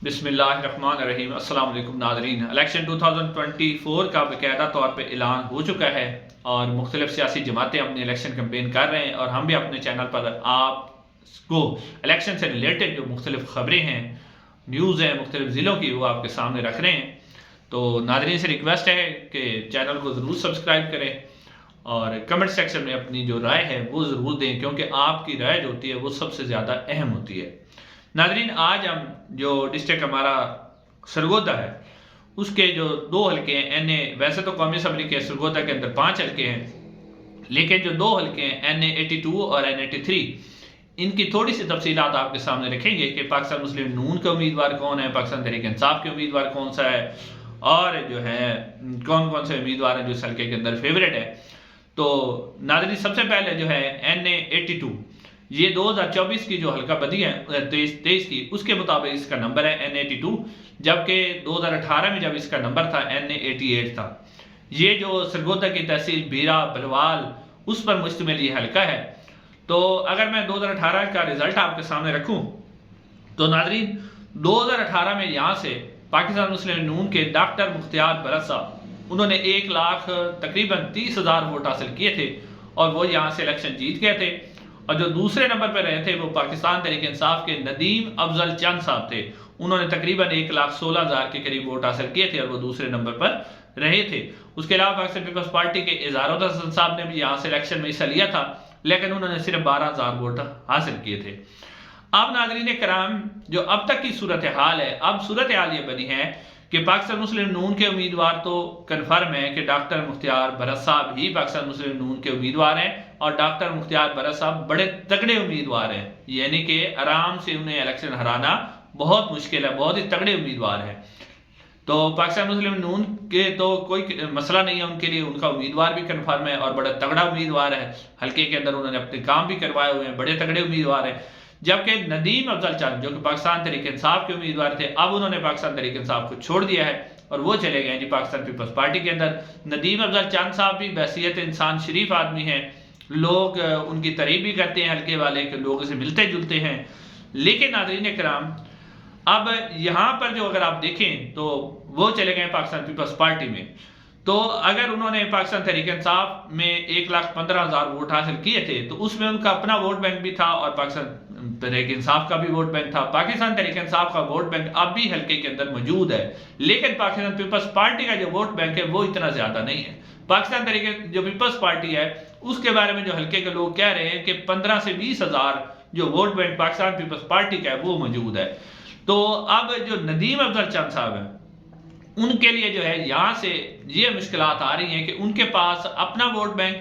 بسم اللہ الرحمن الرحیم۔ السلام علیکم ناظرین، الیکشن 2024 کا باقاعدہ طور پہ اعلان ہو چکا ہے اور مختلف سیاسی جماعتیں اپنی الیکشن کمپین کر رہے ہیں، اور ہم بھی اپنے چینل پر آپ کو الیکشن سے ریلیٹڈ جو مختلف خبریں ہیں، نیوز ہیں مختلف ضلعوں کی، وہ آپ کے سامنے رکھ رہے ہیں۔ تو ناظرین سے ریکویسٹ ہے کہ چینل کو ضرور سبسکرائب کریں اور کمنٹ سیکشن میں اپنی جو رائے ہے وہ ضرور دیں، کیونکہ آپ کی رائے جو ہوتی ہے وہ سب سے زیادہ اہم ہوتی ہے۔ ناظرین، آج ہم جو ڈسٹرکٹ ہمارا سرگودا ہے اس کے جو 2 حلقے ہیں این اے، ویسے تو قومی اسمبلی کے سرگودا کے اندر 5 حلقے ہیں، لیکن جو 2 حلقے ہیں این اے 82 اور این 83، ان کی تھوڑی سی تفصیلات آپ کے سامنے رکھیں گے کہ پاکستان مسلم نون کا امیدوار کون ہے، پاکستان تحریک انصاف کے امیدوار کون سا ہے، اور جو ہے کون کون سے امیدوار ہیں جو اس حلقے کے اندر فیوریٹ ہے۔ تو ناظرین، سب سے پہلے جو ہے این اے 82، یہ 2024 کی جو حلقہ بدی ہے 23 کی، اس کے مطابق اس کا نمبر ہے این 82، جبکہ 2018 میں جب اس کا نمبر تھا این 88 تھا۔ یہ جو سرگودا کی تحصیل بیرا بلوال اس پر مشتمل یہ حلقہ ہے۔ تو اگر میں 2018 کا رزلٹ آپ کے سامنے رکھوں تو ناظرین، 2018 میں یہاں سے پاکستان مسلم نون کے ڈاکٹر مختار بھرت صاحب، انہوں نے 1 لاکھ تقریباً 30,000 ووٹ حاصل کیے تھے اور وہ یہاں سے الیکشن جیت گئے تھے۔ اور جو دوسرے نمبر پہ رہے تھے وہ پاکستان تحریک انصاف کے ندیم افضل چند صاحب تھے، انہوں نے تقریباً 1,16,000 کے قریب ووٹ حاصل کیے تھے اور وہ دوسرے نمبر پر رہے تھے۔ اس کے علاوہ پاکستان پیپلز پارٹی کے اظہار حسن صاحب نے بھی یہاں سے الیکشن میں حصہ لیا تھا، لیکن انہوں نے صرف 12,000 ووٹ حاصل کیے تھے۔ اب ناظرین کرام، جو اب تک کی صورتحال ہے، اب صورتحال یہ بنی ہے کہ پاکستان مسلم نون کے امیدوار تو کنفرم ہے کہ ڈاکٹر مختار بھرت صاحب ہی پاکستان مسلم نون کے امیدوار ہیں، اور ڈاکٹر مختار بھرت صاحب بڑے تگڑے امیدوار ہیں، یعنی کہ آرام سے انہیں الیکشن ہرانا بہت مشکل ہے، بہت ہی تگڑے امیدوار ہیں۔ تو پاکستان مسلم نون کے تو کوئی مسئلہ نہیں ہے ان کے لیے، ان کا امیدوار بھی کنفرم ہے اور بڑا تگڑا امیدوار ہے، حلقے کے اندر انہوں نے اپنے کام بھی کروائے ہوئے ہیں، بڑے تگڑے امیدوار ہیں۔ جبکہ ندیم افضل چند جو کہ پاکستان تحریک انصاف کے امیدوار تھے، اب انہوں نے پاکستان تحریک انصاف کو چھوڑ دیا ہے اور وہ چلے گئے پاکستان پیپلز پارٹی کے اندر۔ ندیم افضل چند صاحب بھی بحیثیت انسان شریف آدمی ہیں، لوگ ان کی تعریف بھی کرتے ہیں حلقے والے کہ لوگوں سے ملتے جلتے ہیں، لیکن ناظرین کرام اب یہاں پر جو اگر آپ دیکھیں تو وہ چلے گئے پاکستان پیپلز پارٹی میں۔ تو اگر انہوں نے پاکستان تحریک انصاف میں 1,15,000 ووٹ حاصل کیے تھے تو اس میں ان کا اپنا ووٹ بینک بھی تھا اور پاکستان تحریک انصاف کا بھی ووٹ بینک تھا۔ پاکستان تحریک انصاف کا ووٹ بینک اب بھی حلقے کے اندر موجود ہے، لیکن پاکستان پیپلز پارٹی کا جو ووٹ بینک ہے وہ اتنا زیادہ نہیں ہے۔ پاکستان تحریک جو پیپلز پارٹی ہے اس کے بارے میں جو حلقے کے لوگ کہہ رہے ہیں کہ 15 سے 20,000 جو ووٹ بینک پاکستان پیپلز پارٹی کا ہے وہ موجود ہے۔ تو اب جو ندیم افضل چند صاحب ہیں ان کے لیے جو ہے یہاں سے یہ مشکلات آ رہی ہیں کہ ان کے پاس اپنا ووٹ بینک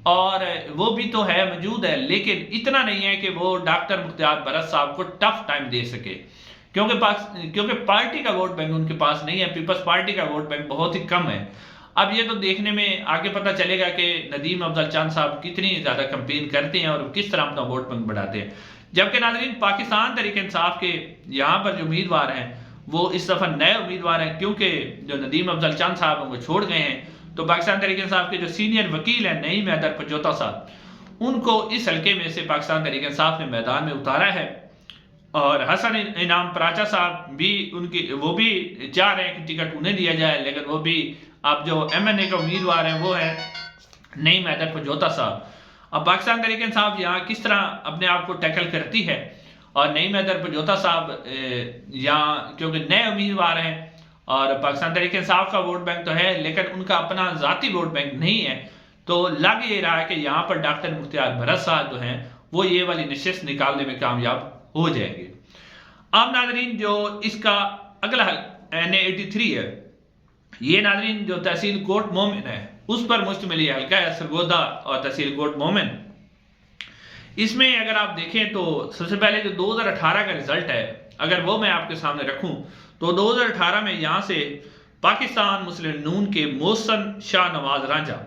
اور وہ بھی تو ہے موجود ہے، لیکن اتنا نہیں ہے کہ وہ ڈاکٹر مختار بھرت صاحب کو ٹف ٹائم دے سکے، کیونکہ پارٹی کا ووٹ بینک ان کے پاس نہیں ہے، پیپلز پارٹی کا ووٹ بینک بہت ہی کم ہے۔ اب یہ تو دیکھنے میں آگے پتہ چلے گا کہ ندیم افضل چند صاحب کتنی زیادہ کمپین کرتے ہیں اور کس طرح اپنا ووٹ بینک بڑھاتے ہیں۔ جبکہ ناظرین پاکستان تحریک انصاف کے یہاں پر جو امیدوار ہیں وہ اس دفعہ نئے امیدوار ہیں، کیونکہ جو ندیم افضل چند صاحب ہیں وہ چھوڑ گئے ہیں۔ تو پاکستان تحریک انصاف کے جو سینئر وکیل ہیں نعیم حیدر پنجوتا صاحب، ان کو اس حلقے میں سے پاکستان تحریک انصاف نے میدان میں اتارا ہے، اور حسن انعام پراچا صاحب بھی وہ بھی چاہ رہے ہیں کہ ٹکٹ انہیں دیا جائے، لیکن وہ بھی اب جو ایم این اے کا امیدوار ہیں وہ ہے نعیم حیدر پنجوتا صاحب۔ اب پاکستان تحریک انصاف یہاں کس طرح اپنے آپ کو ٹیکل کرتی ہے، اور نعیم حیدر پنجوتا صاحب یہاں کیونکہ نئے امیدوار ہیں اور پاکستان تحریک انصاف کا ووٹ بینک تو ہے لیکن ان کا اپنا ذاتی ووٹ بینک نہیں ہے، تو لگ یہ رہا ہے کہ یہاں پر ڈاکٹر مختار بھرت صاحب جو ہیں وہ یہ والی نشست نکالنے میں کامیاب ہو جائیں گے۔ اب ناظرین جو اس کا اگلا این اے 83 ہے، یہ ناظرین جو تحصیل کوٹ مومن ہے اس پر مشتمل یہ حلقہ ہے، سرگودا اور تحصیل کوٹ مومن۔ اس میں اگر آپ دیکھیں تو سب سے پہلے جو 2018 کا رزلٹ ہے اگر وہ میں آپ کے سامنے رکھوں تو 2018 میں یہاں سے پاکستان مسلم نون کے محسن شاہ نواز رانجھا،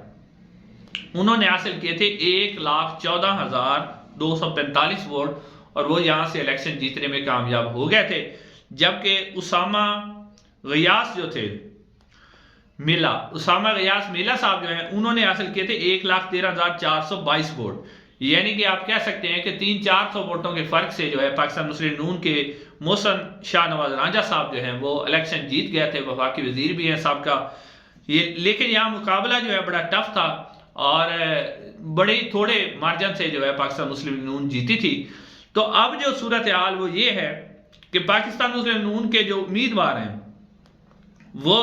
انہوں نے حاصل کیے تھے 1,14,245 ووٹ اور وہ یہاں سے الیکشن جیتنے میں کامیاب ہو گئے تھے۔ جبکہ اسامہ غیاث جو تھے اسامہ غیاث میلا صاحب جو ہیں انہوں نے حاصل کیے تھے 1,13,422 ووٹ، یعنی کہ آپ کہہ سکتے ہیں کہ 300-400 ووٹوں کے فرق سے جو ہے پاکستان مسلم نون کے محسن شاہ نواز رانجھا صاحب جو ہیں وہ الیکشن جیت گئے تھے، وفاقی وزیر بھی ہیں سابقہ، لیکن یہاں مقابلہ جو ہے بڑا ٹف تھا اور بڑے تھوڑے مارجن سے جو ہے پاکستان مسلم نون جیتی تھی۔ تو اب جو صورتحال وہ یہ ہے کہ پاکستان مسلم نون کے جو امیدوار ہیں وہ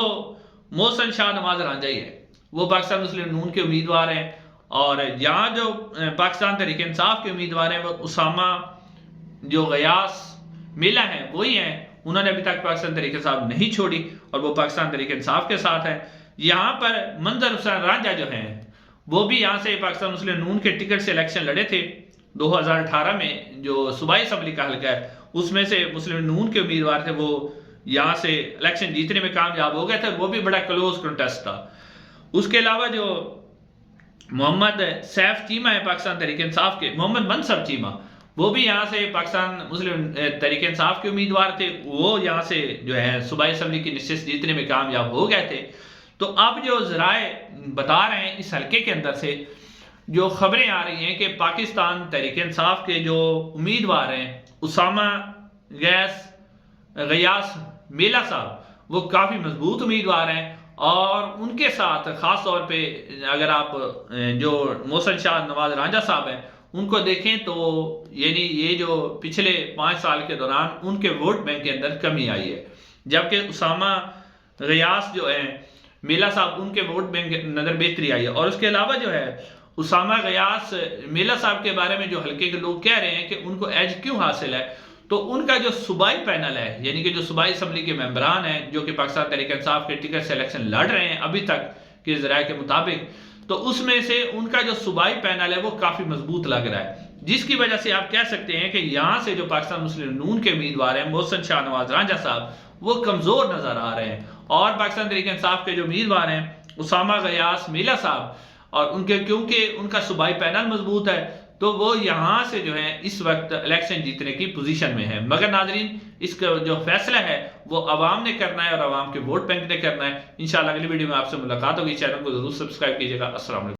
محسن شاہ نواز رانجھا ہی ہے، وہ پاکستان مسلم نون کے امیدوار ہیں، اور یہاں جو پاکستان تحریک انصاف کے امیدوار ہیں وہ اسامہ جو غیاث میلہ ہیں وہی ہیں، انہوں نے ابھی تک پاکستان تحریک انصاف نہیں چھوڑی اور وہ پاکستان تحریک انصاف کے ساتھ ہیں۔ یہاں پر منظر حسین رانجھا جو ہیں وہ بھی یہاں سے پاکستان مسلم نون کے ٹکٹ سے الیکشن لڑے تھے 2018 میں، جو صوبائی اسمبلی کا حلقہ ہے اس میں سے مسلم نون کے امیدوار تھے، وہ یہاں سے الیکشن جیتنے میں کامیاب ہو گئے تھے، وہ بھی بڑا کلوز کنٹیسٹ تھا۔ اس کے علاوہ جو محمد سیف چیمہ ہے پاکستان تحریک انصاف کے، محمد منصب چیمہ، وہ بھی یہاں سے پاکستان مسلم تحریک انصاف کے امیدوار تھے، وہ یہاں سے جو ہے صوبائی اسمبلی کی نشست جیتنے میں کامیاب ہو گئے تھے۔ تو اب جو ذرائع بتا رہے ہیں اس حلقے کے اندر سے جو خبریں آ رہی ہیں کہ پاکستان تحریک انصاف کے جو امیدوار ہیں اسامہ غیاث میلہ صاحب وہ کافی مضبوط امیدوار ہیں، اور ان کے ساتھ خاص طور پہ اگر آپ جو محسن شاہ نواز رانجھا صاحب ہیں ان کو دیکھیں تو یعنی یہ جو پچھلے 5 سال کے دوران ان کے ووٹ بینک کے اندر کمی آئی ہے، جبکہ اسامہ غیاث جو ہیں میلہ صاحب ان کے ووٹ بینک کے اندر بہتری آئی ہے۔ اور اس کے علاوہ جو ہے اسامہ غیاث میلہ صاحب کے بارے میں جو حلقے کے لوگ کہہ رہے ہیں کہ ان کو ایج کیوں حاصل ہے، تو ان کا جو صوبائی پینل ہے یعنی کہ جو صوبائی اسمبلی کے ممبران ہیں جو کہ پاکستان تحریک انصاف کے ٹکٹ سے الیکشن لڑ رہے ہیں ابھی تک کے ذرائع کے مطابق، تو اس میں سے ان کا جو صوبائی پینل ہے وہ کافی مضبوط لگ رہا ہے، جس کی وجہ سے آپ کہہ سکتے ہیں کہ یہاں سے جو پاکستان مسلم نون کے امیدوار ہیں محسن شاہ نواز رانجھا صاحب وہ کمزور نظر آ رہے ہیں، اور پاکستان تحریک انصاف کے جو امیدوار ہیں اسامہ غیاث میلہ صاحب، اور ان کے کیونکہ ان کا صوبائی پینل مضبوط ہے تو وہ یہاں سے جو ہے اس وقت الیکشن جیتنے کی پوزیشن میں ہے۔ مگر ناظرین اس کا جو فیصلہ ہے وہ عوام نے کرنا ہے اور عوام کے ووٹ بینک نے کرنا ہے۔ انشاءاللہ اگلی ویڈیو میں آپ سے ملاقات ہوگی، چینل کو ضرور سبسکرائب کیجیے گا۔ السلام علیکم۔